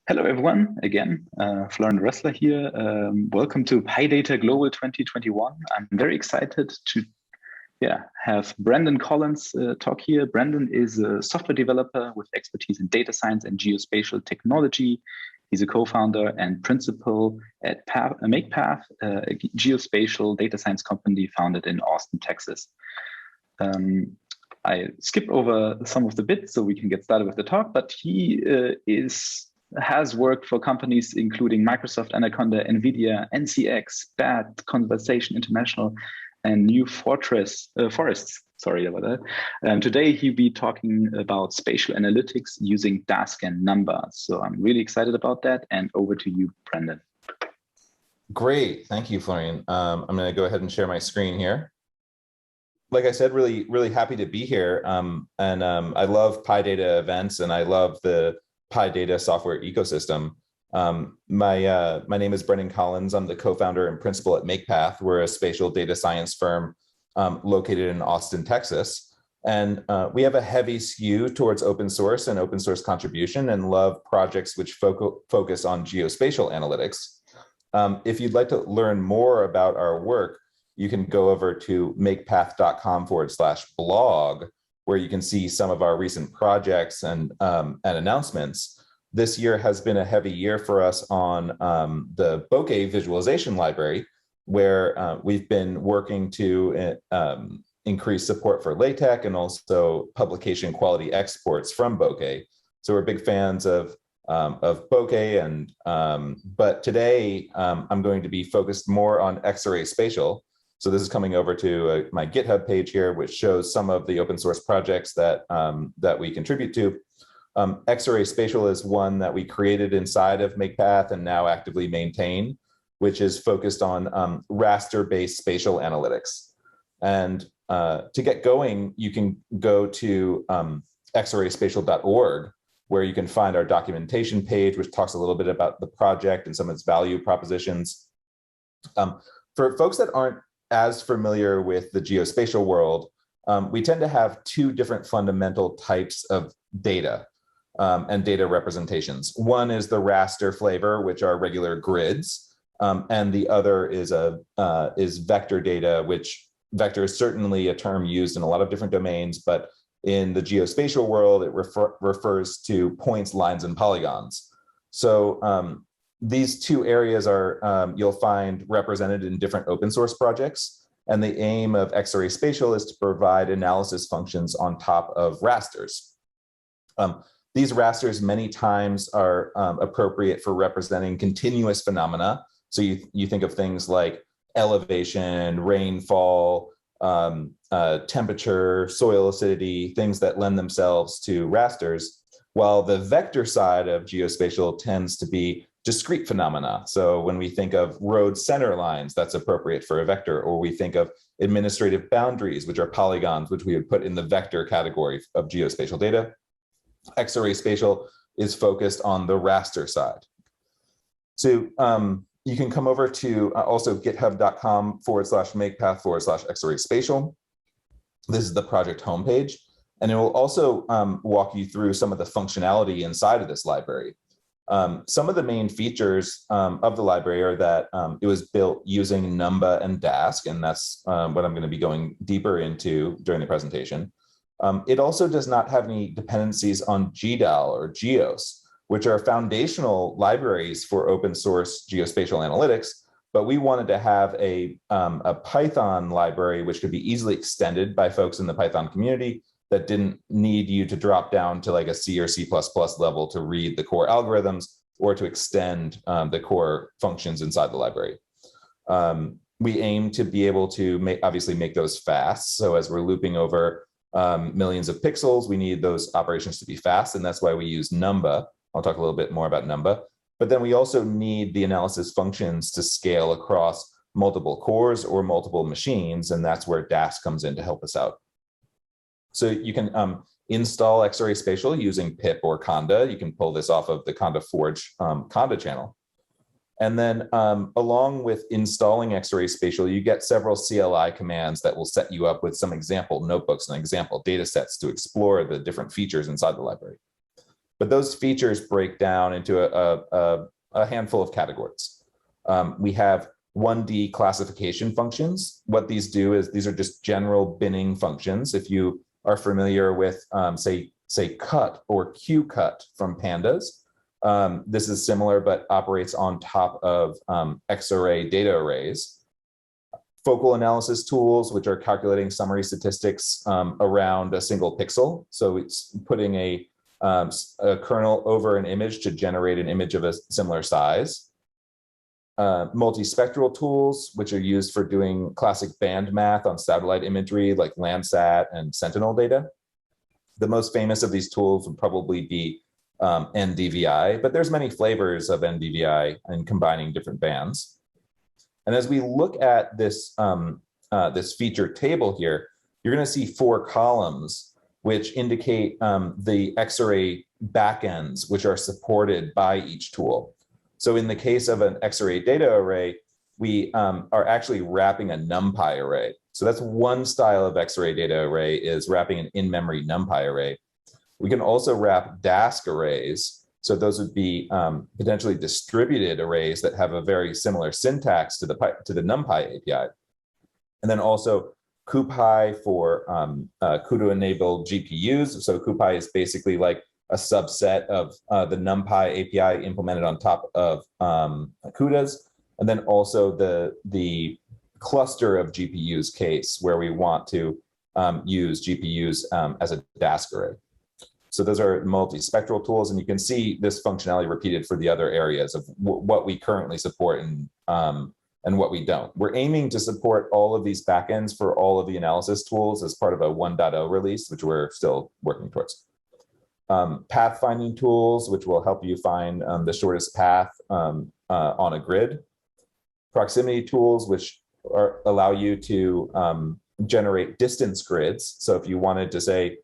Hello, everyone. Again, Florian Ressler here. Welcome to PyData Global 2021. I'm very excited to have Brandon Collins talk here. Brandon is a software developer with expertise in data science and geospatial technology. He's a co-founder and principal at MakePath, a geospatial data science company founded in Austin, Texas. I skip over some of the bits so we can get started with the talk, but he has worked for companies including Microsoft, Anaconda, NVIDIA, NCX, BAT, Conversation International, and New Forests. Sorry about that. Today he'll be talking about spatial analytics using Dask and Numba. So I'm really excited about that. And over to you, Brandon. Great, thank you, Florian. I'm going to go ahead and share my screen here. Like I said, really happy to be here. I love PyData events, and I love the PyData software ecosystem. My name is Brendan Collins. I'm the co-founder and principal at MakePath. We're a spatial data science firm located in Austin, Texas. And we have a heavy skew towards open source and open source contribution, and love projects which focus on geospatial analytics. If you'd like to learn more about our work, you can go over to makepath.com/blog, where you can see some of our recent projects and announcements. This year has been a heavy year for us on the bokeh visualization library, where we've been working to increase support for LaTeX and also publication quality exports from bokeh. So we're big fans of bokeh, but today I'm going to be focused more on Xarray-Spatial. So this is coming over to my GitHub page here, which shows some of the open source projects that we contribute to. Xarray-Spatial is one that we created inside of MakePath and now actively maintain, which is focused on raster-based spatial analytics. And to get going, you can go to Xarray-Spatial.org, where you can find our documentation page, which talks a little bit about the project and some of its value propositions. For folks that aren't as familiar with the geospatial world, we tend to have two different fundamental types of data and data representations. One is the raster flavor, which are regular grids, and the other is vector data, which vector is certainly a term used in a lot of different domains, but in the geospatial world, it refers to points, lines, and polygons. So these two areas are you'll find represented in different open source projects. And the aim of Xarray-Spatial is to provide analysis functions on top of rasters. These rasters many times are appropriate for representing continuous phenomena. So you think of things like elevation, rainfall, temperature, soil acidity, things that lend themselves to rasters, while the vector side of geospatial tends to be discrete phenomena. So when we think of road center lines, that's appropriate for a vector, or we think of administrative boundaries, which are polygons, which we would put in the vector category of geospatial data. Xarray-Spatial is focused on the raster side. So you can come over to also github.com/makepath/Xarray-Spatial. This is the project homepage, and it will also walk you through some of the functionality inside of this library. Some of the main features of the library are that it was built using Numba and Dask, and that's what I'm going to be going deeper into during the presentation. It also does not have any dependencies on GDAL or GEOS, which are foundational libraries for open source geospatial analytics, but we wanted to have a Python library which could be easily extended by folks in the Python community that didn't need you to drop down to like a C or C++ level to read the core algorithms or to extend the core functions inside the library. We aim to be able to obviously make those fast. So as we're looping over millions of pixels, we need those operations to be fast, and that's why we use Numba. I'll talk a little bit more about Numba. But then we also need the analysis functions to scale across multiple cores or multiple machines, and that's where Dask comes in to help us out. So you can install Xarray-Spatial using pip or conda. You can pull this off of the Conda Forge conda channel. And then along with installing Xarray-Spatial, you get several CLI commands that will set you up with some example notebooks and example data sets to explore the different features inside the library. but those features break down into a handful of categories. We have 1D classification functions. What these do is these are just general binning functions. If you are familiar with, say cut or qcut from pandas, this is similar but operates on top of Xarray data arrays. Focal analysis tools, which are calculating summary statistics around a single pixel. So it's putting a kernel over an image to generate an image of a similar size. Multispectral tools, which are used for doing classic band math on satellite imagery like Landsat and Sentinel data. The most famous of these tools would probably be NDVI, but there's many flavors of NDVI and combining different bands. And as we look at this, this feature table here, you're going to see 4 columns which indicate the Xarray backends which are supported by each tool. So in the case of an Xarray data array, we are actually wrapping a NumPy array. So that's one style of Xarray data array, is wrapping an in-memory NumPy array. We can also wrap Dask arrays. So those would be potentially distributed arrays that have a very similar syntax to the NumPy API. And then also CuPy for CUDA-enabled GPUs. So CuPy is basically like a subset of the NumPy API implemented on top of CUDAs. And then also the cluster of GPUs case where we want to use GPUs as a Dask array. So those are multispectral tools, and you can see this functionality repeated for the other areas of what we currently support and what we don't. We're aiming to support all of these backends for all of the analysis tools as part of a 1.0 release, which we're still working towards. Pathfinding tools, which will help you find the shortest path on a grid. Proximity tools, which allow you to generate distance grids. So if you wanted to say,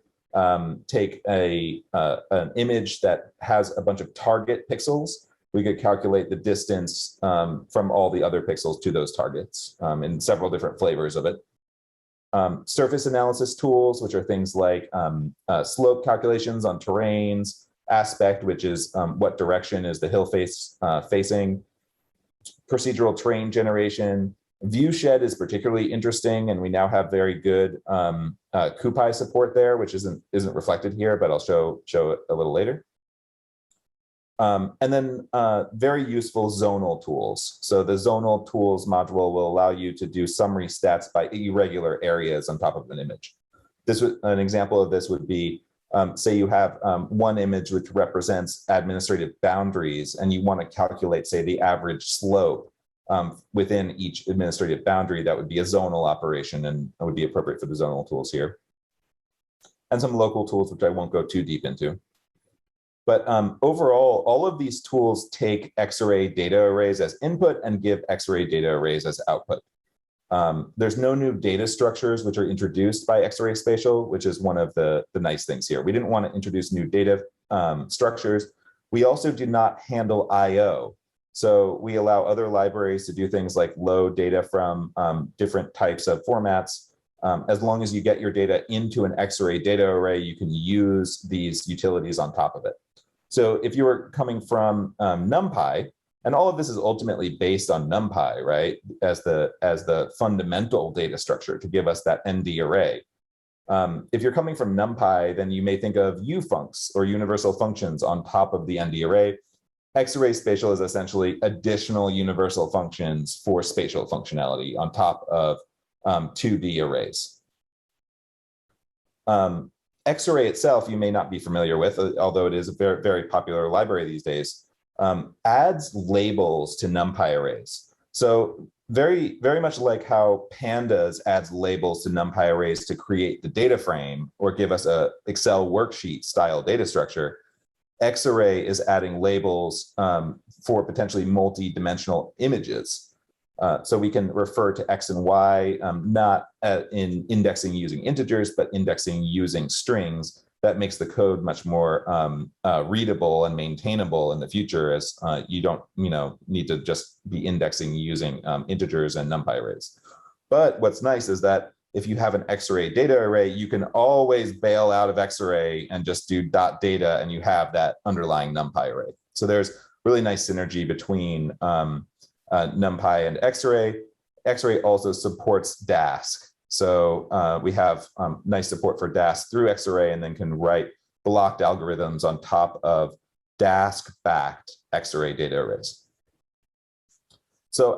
take an image that has a bunch of target pixels, we could calculate the distance from all the other pixels to those targets in several different flavors of it. Surface analysis tools, which are things like slope calculations on terrains, aspect, which is what direction is the hill face facing, procedural terrain generation. Viewshed is particularly interesting, and we now have very good CuPy support there, which isn't reflected here, but I'll show it a little later. And then very useful zonal tools. So the zonal tools module will allow you to do summary stats by irregular areas on top of an image. An example of this would be, say you have one image which represents administrative boundaries, and you want to calculate, say, the average slope within each administrative boundary. That would be a zonal operation, and that would be appropriate for the zonal tools here. And some local tools, which I won't go too deep into. But overall, all of these tools take Xarray data arrays as input and give Xarray data arrays as output. There's no new data structures which are introduced by Xarray-Spatial, which is one of the nice things here. We didn't want to introduce new data structures. We also do not handle I/O. So we allow other libraries to do things like load data from different types of formats. As long as you get your data into an Xarray data array, you can use these utilities on top of it. So if you were coming from NumPy, and all of this is ultimately based on NumPy, right, as the fundamental data structure to give us that ND array. If you're coming from NumPy, then you may think of ufuncs or universal functions on top of the ND array. Xarray-Spatial is essentially additional universal functions for spatial functionality on top of 2D arrays. Xarray itself, you may not be familiar with, although it is a very, very popular library these days, adds labels to NumPy arrays. So very, very much like how Pandas adds labels to NumPy arrays to create the data frame or give us a Excel worksheet style data structure, Xarray is adding labels for potentially multi-dimensional images. So we can refer to X and Y, not in indexing using integers, but indexing using strings. That makes the code much more readable and maintainable in the future, as you don't need to just be indexing using integers and NumPy arrays. But what's nice is that if you have an Xarray data array, you can always bail out of Xarray and just do .data, and you have that underlying NumPy array. So there's really nice synergy between NumPy and Xarray. Xarray also supports Dask. So we have nice support for Dask through Xarray, and then can write blocked algorithms on top of Dask-backed Xarray data arrays. So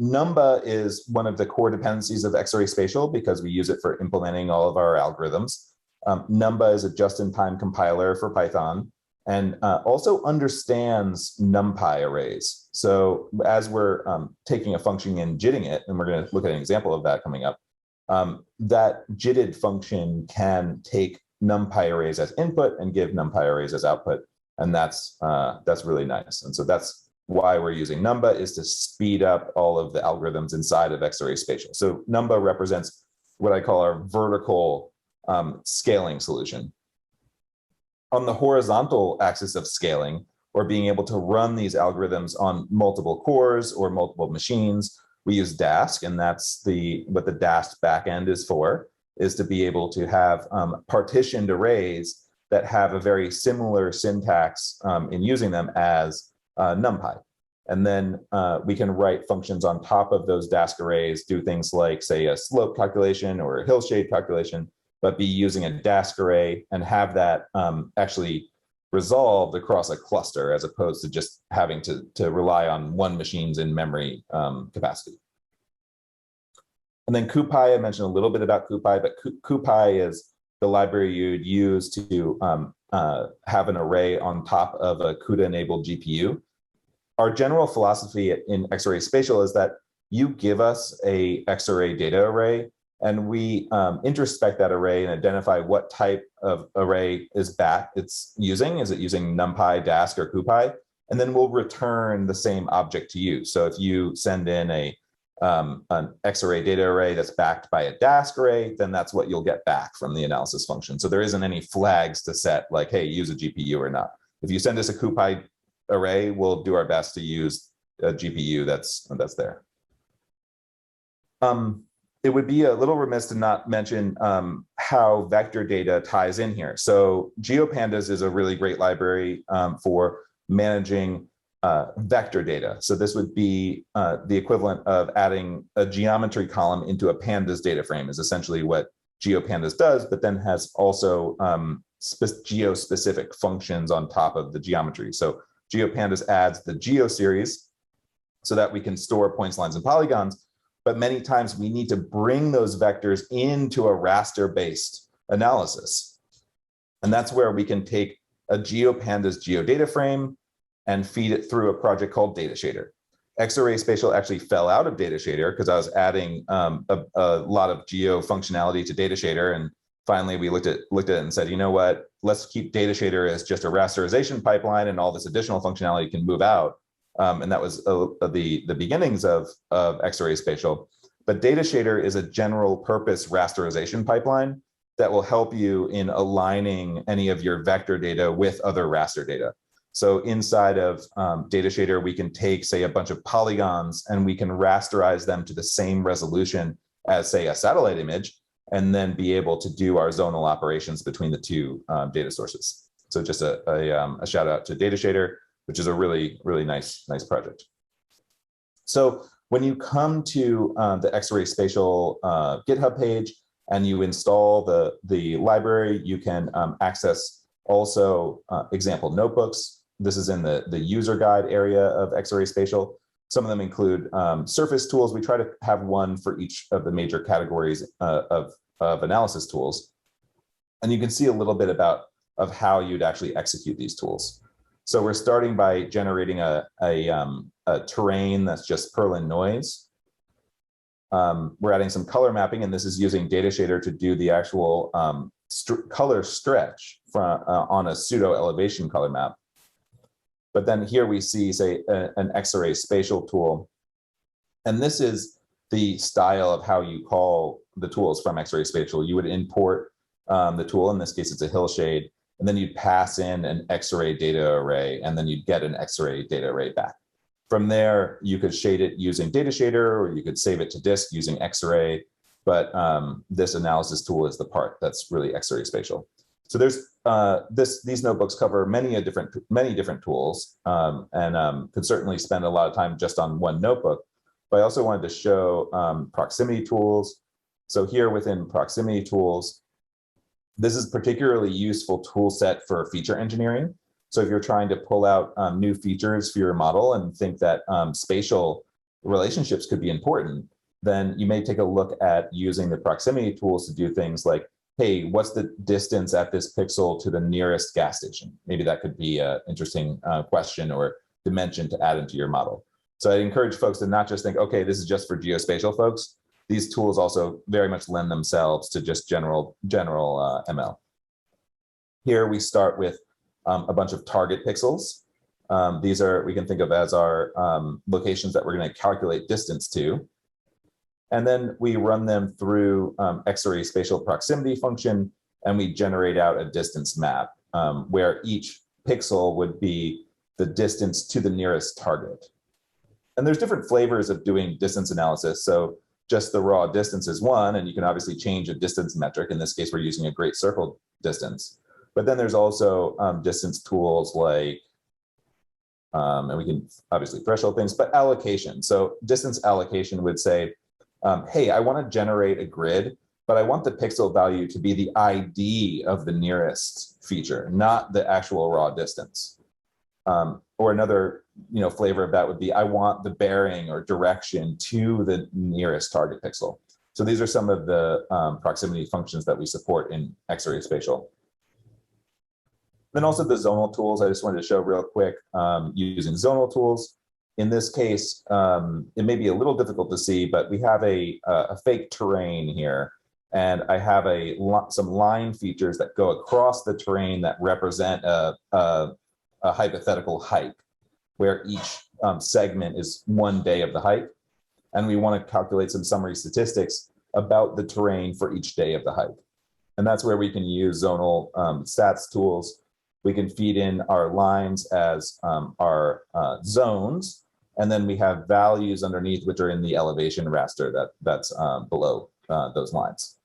Numba is one of the core dependencies of Xarray-Spatial because we use it for implementing all of our algorithms. Numba is a just-in-time compiler for Python, and also understands NumPy arrays. So as we're taking a function and JITting it, and we're going to look at an example of that coming up, that JITted function can take NumPy arrays as input and give NumPy arrays as output, and that's really nice. And so that's why we're using Numba, is to speed up all of the algorithms inside of Xarray-Spatial. So Numba represents what I call our vertical scaling solution. On the horizontal axis of scaling, or being able to run these algorithms on multiple cores or multiple machines, we use Dask, and that's what the Dask backend is for, is to be able to have partitioned arrays that have a very similar syntax in using them as NumPy. And then we can write functions on top of those Dask arrays, do things like, say, a slope calculation or a hill shade calculation, but be using a Dask array and have that actually resolved across a cluster, as opposed to just having to rely on one machine's in-memory capacity. And then CuPy, I mentioned a little bit about CuPy, but CuPy is the library you'd use to have an array on top of a CUDA-enabled GPU. Our general philosophy in Xarray-Spatial is that you give us a Xarray data array, and we introspect that array and identify what type of array it's using. Is it using NumPy, Dask, or CuPy? And then we'll return the same object to you. So if you send in an Xarray data array that's backed by a Dask array, then that's what you'll get back from the analysis function. So there isn't any flags to set like, hey, use a GPU or not. If you send us a CuPy array, we'll do our best to use a GPU that's there. It would be a little remiss to not mention how vector data ties in here. So GeoPandas is a really great library for managing vector data. So this would be the equivalent of adding a geometry column into a pandas data frame, is essentially what GeoPandas does, but then has also geo-specific functions on top of the geometry. So GeoPandas adds the geo series so that we can store points, lines, and polygons. But many times we need to bring those vectors into a raster-based analysis. And that's where we can take a GeoPandas geodata frame and feed it through a project called Datashader. Xarray-Spatial actually fell out of Datashader because I was adding a lot of geo functionality to Datashader, and finally we looked at it and said, you know what, let's keep Datashader as just a rasterization pipeline, and all this additional functionality can move out. And that was the beginnings of Xarray-Spatial. But Datashader is a general purpose rasterization pipeline that will help you in aligning any of your vector data with other raster data. So inside of Datashader, we can take, say, a bunch of polygons, and we can rasterize them to the same resolution as, say, a satellite image, and then be able to do our zonal operations between the two data sources. So just a shout out to Datashader, which is a really, really nice project. So when you come to the Xarray-Spatial GitHub page and you install the library, you can access also example notebooks. This is in the user guide area of Xarray-Spatial. Some of them include surface tools. We try to have one for each of the major categories of analysis tools. And you can see a little bit of how you'd actually execute these tools. So we're starting by generating a terrain that's just Perlin noise. We're adding some color mapping, and this is using Datashader to do the actual color stretch on a pseudo elevation color map. But then here we see, say, an Xarray-Spatial tool. And this is the style of how you call the tools from Xarray-Spatial. You would import the tool, in this case, it's a hill shade, and then you'd pass in an Xarray data array, and then you'd get an Xarray data array back. From there, you could shade it using Datashader, or you could save it to disk using Xarray. but this analysis tool is the part that's really Xarray-Spatial. So there's these notebooks cover many different tools, and could certainly spend a lot of time just on one notebook. But I also wanted to show proximity tools. So here within proximity tools, this is a particularly useful tool set for feature engineering. So if you're trying to pull out new features for your model and think that spatial relationships could be important, then you may take a look at using the proximity tools to do things like, hey, what's the distance at this pixel to the nearest gas station? Maybe that could be an interesting question or dimension to add into your model. So I encourage folks to not just think, okay, this is just for geospatial folks. These tools also very much lend themselves to just general ML. Here we start with a bunch of target pixels. These are, we can think of as our locations that we're going to calculate distance to. And then we run them through Xarray-Spatial proximity function, and we generate out a distance map where each pixel would be the distance to the nearest target. And there's different flavors of doing distance analysis. So just the raw distance is one, and you can obviously change a distance metric. In this case, we're using a great circle distance. But then there's also distance tools like, and we can obviously threshold things, but allocation. So distance allocation would say, hey, I want to generate a grid, but I want the pixel value to be the ID of the nearest feature, not the actual raw distance. Or another flavor of that would be, I want the bearing or direction to the nearest target pixel. So these are some of the proximity functions that we support in Xarray-Spatial. Then also the zonal tools, I just wanted to show real quick using zonal tools. In this case, it may be a little difficult to see, but we have a fake terrain here. And I have some line features that go across the terrain that represent a hypothetical hike, where each segment is 1 day of the hike. And we want to calculate some summary statistics about the terrain for each day of the hike. And that's where we can use zonal stats tools. We can feed in our lines as our zones, and then we have values underneath which are in the elevation raster that's below those lines.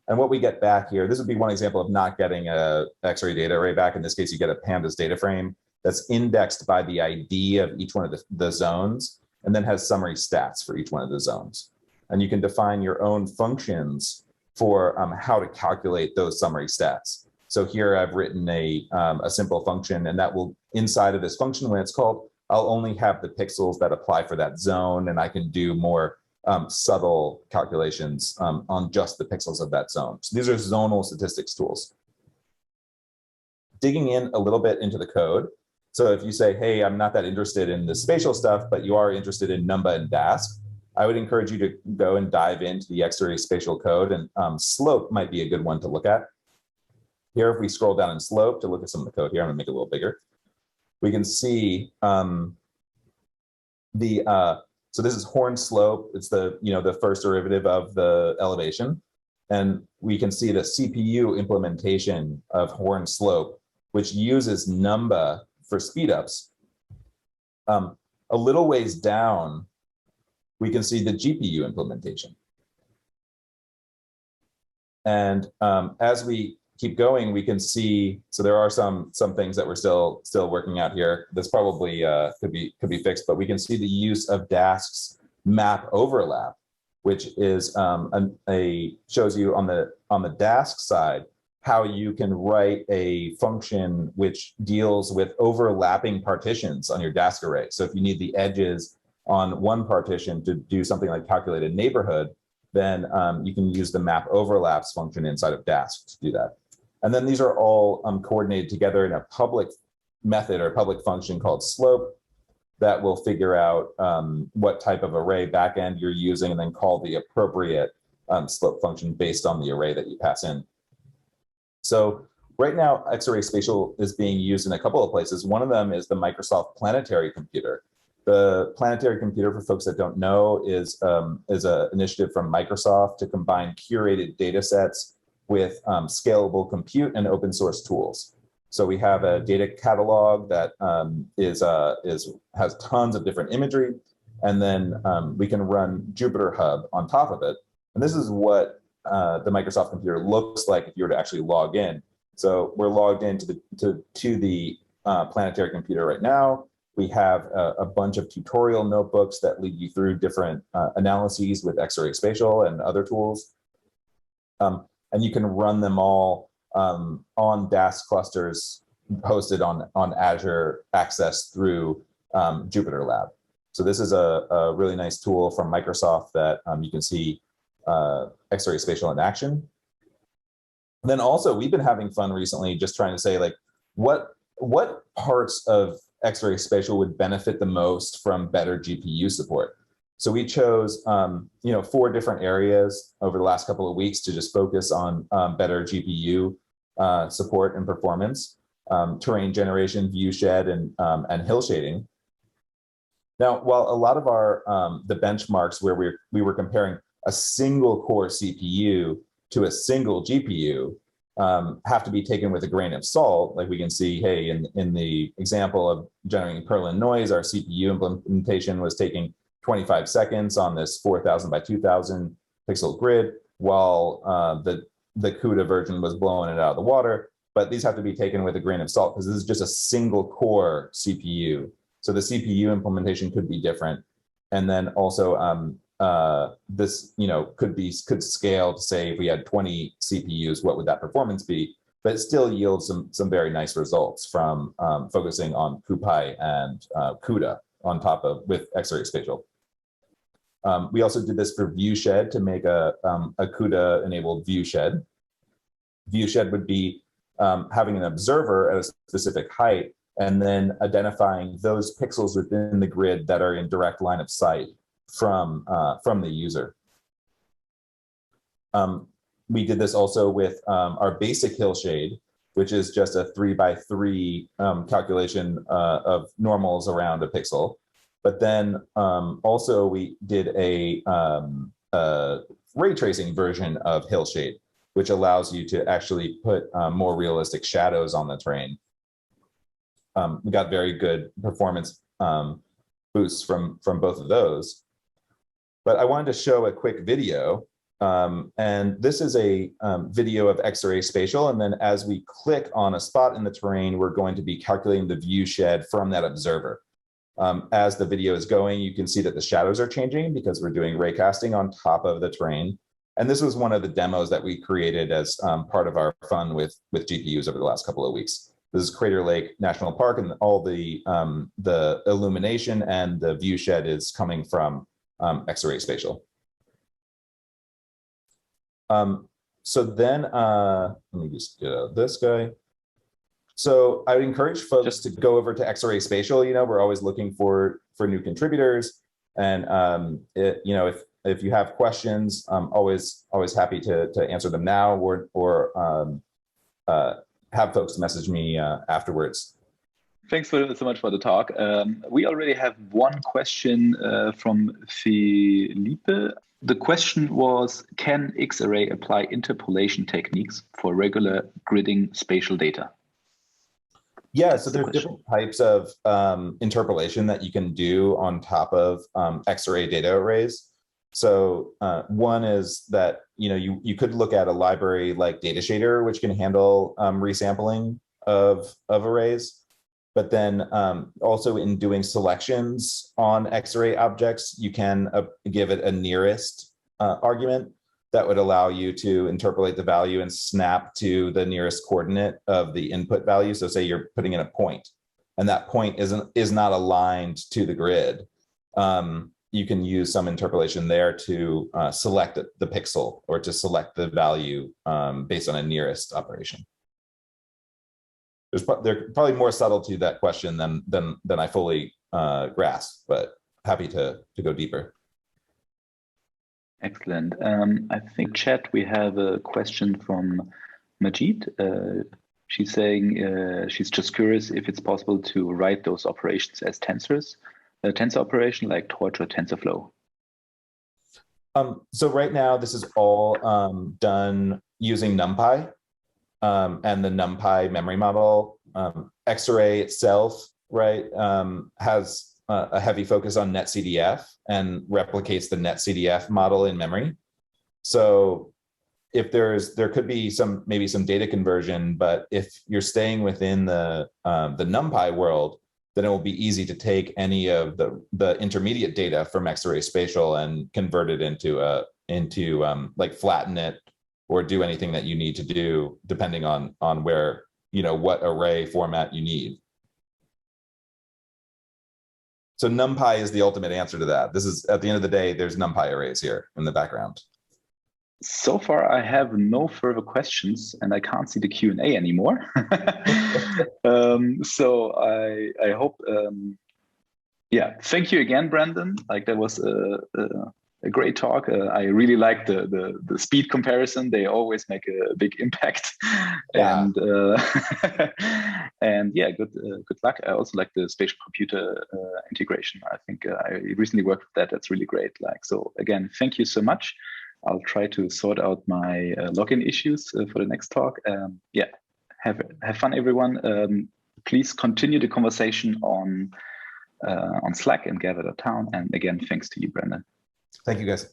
And what we get back here, this would be one example of not getting a Xarray data array back. In this case, you get a pandas data frame that's indexed by the ID of each one of the zones, and then has summary stats for each one of the zones. And you can define your own functions for how to calculate those summary stats. So here I've written a simple function, and that will, inside of this function, when it's called, I'll only have the pixels that apply for that zone, and I can do more subtle calculations on just the pixels of that zone. So these are zonal statistics tools. Digging in a little bit into the code. So if you say, hey, I'm not that interested in the spatial stuff, but you are interested in Numba and Dask, I would encourage you to go and dive into the Xarray-Spatial code, and slope might be a good one to look at. Here, if we scroll down in slope to look at some of the code here, I'm gonna make it a little bigger. We can see so this is horn slope. It's the first derivative of the elevation. And we can see the CPU implementation of horn slope, which uses Numba for speedups. A little ways down, we can see the GPU implementation. And as we keep going, we can see, so there are some things that we're still working out here. This probably could be fixed, but we can see the use of Dask's map overlap, which is shows you on the Dask side how you can write a function which deals with overlapping partitions on your Dask array. So if you need the edges on one partition to do something like calculate a neighborhood, then you can use the map overlaps function inside of Dask to do that. And then these are all coordinated together in a public method or public function called slope that will figure out what type of array backend you're using, and then call the appropriate slope function based on the array that you pass in. So right now, Xarray-Spatial is being used in a couple of places. One of them is the Microsoft Planetary Computer. The Planetary Computer, for folks that don't know, is an initiative from Microsoft to combine curated data sets with scalable compute and open source tools. So we have a data catalog that has tons of different imagery, and then we can run Jupyter Hub on top of it. And this is what the Microsoft computer looks like if you were to actually log in. So we're logged into the planetary computer right now. We have a bunch of tutorial notebooks that lead you through different analyses with Xarray-Spatial and other tools. And you can run them all on Dask clusters hosted on Azure Access through Jupyter Lab. So this is a really nice tool from Microsoft that you can see Xarray-Spatial in action. And then also, we've been having fun recently just trying to say, like, what parts of Xarray-Spatial would benefit the most from better GPU support. So we chose 4 different areas over the last couple of weeks to just focus on better GPU support and performance, terrain generation, view shed, and hill shading. Now, while a lot of our the benchmarks where we were comparing a single core CPU to a single GPU have to be taken with a grain of salt, like we can see, hey, in the example of generating Perlin noise, our CPU implementation was taking 25 seconds on this 4,000 by 2,000 pixel grid, while the CUDA version was blowing it out of the water. But these have to be taken with a grain of salt because this is just a single core CPU. So the CPU implementation could be different. And then also this could scale to say if we had 20 CPUs, what would that performance be? But it still yields some very nice results from focusing on CuPy and CUDA on top of with Xarray-Spatial. We also did this for view shed to make a CUDA enabled view shed. View shed would be having an observer at a specific height and then identifying those pixels within the grid that are in direct line of sight from the user. We did this also with our basic hill shade, which is just a 3 by 3 calculation of normals around a pixel. But then also we did a ray tracing version of hill shade, which allows you to actually put more realistic shadows on the terrain. We got very good performance boosts from both of those. But I wanted to show a quick video. And this is a video of Xarray-Spatial. And then as we click on a spot in the terrain, we're going to be calculating the view shed from that observer. As the video is going, you can see that the shadows are changing because we're doing ray casting on top of the terrain. And this was one of the demos that we created as part of our fun with GPUs over the last couple of weeks. This is Crater Lake National Park, and all the illumination and the view shed is coming from Xarray-Spatial. So then, let me just get out this guy. So I would encourage folks to go over to Xarray-Spatial. We're always looking for new contributors, and if you have questions, always happy to answer them now, or have folks message me afterwards. Thanks so much for the talk. We already have one question from Felipe. The question was, can Xarray apply interpolation techniques for regular gridding spatial data? Yeah, so there's different types of interpolation that you can do on top of Xarray data arrays. So one is that you could look at a library like Datashader, which can handle resampling of arrays. But then also in doing selections on Xarray objects, you can give it a nearest argument that would allow you to interpolate the value and snap to the nearest coordinate of the input value. So say you're putting in a point, and that point is not aligned to the grid. You can use some interpolation there to select the pixel or to select the value based on a nearest operation. There's probably more subtlety to that question than I fully grasp, but happy to go deeper. Excellent. I think chat, we have a question from Majid. She's saying she's just curious if it's possible to write those operations as tensors, a tensor operation like Torch or TensorFlow. So right now, this is all done using NumPy and the NumPy memory model. Xarray itself, right, has a heavy focus on NetCDF and replicates the NetCDF model in memory. So if there could be maybe some data conversion, but if you're staying within the NumPy world, then it will be easy to take any of the intermediate data from Xarray-Spatial and convert it into like flatten it or do anything that you need to do depending on where, what array format you need. So NumPy is the ultimate answer to that. This is, at the end of the day, there's NumPy arrays here in the background. So far, I have no further questions, and I can't see the Q&A anymore. So I hope, yeah, thank you again, Brandon. Like, that was a great talk. I really like the speed comparison. They always make a big impact. Yeah. And yeah, good luck. I also like the spatial computer integration. I think I recently worked with that. That's really great. Like, so again, thank you so much. I'll try to sort out my login issues for the next talk. Yeah, have fun, everyone. Please continue the conversation on Slack and gather.town. And again, thanks to you, Brandon. Thank you, guys.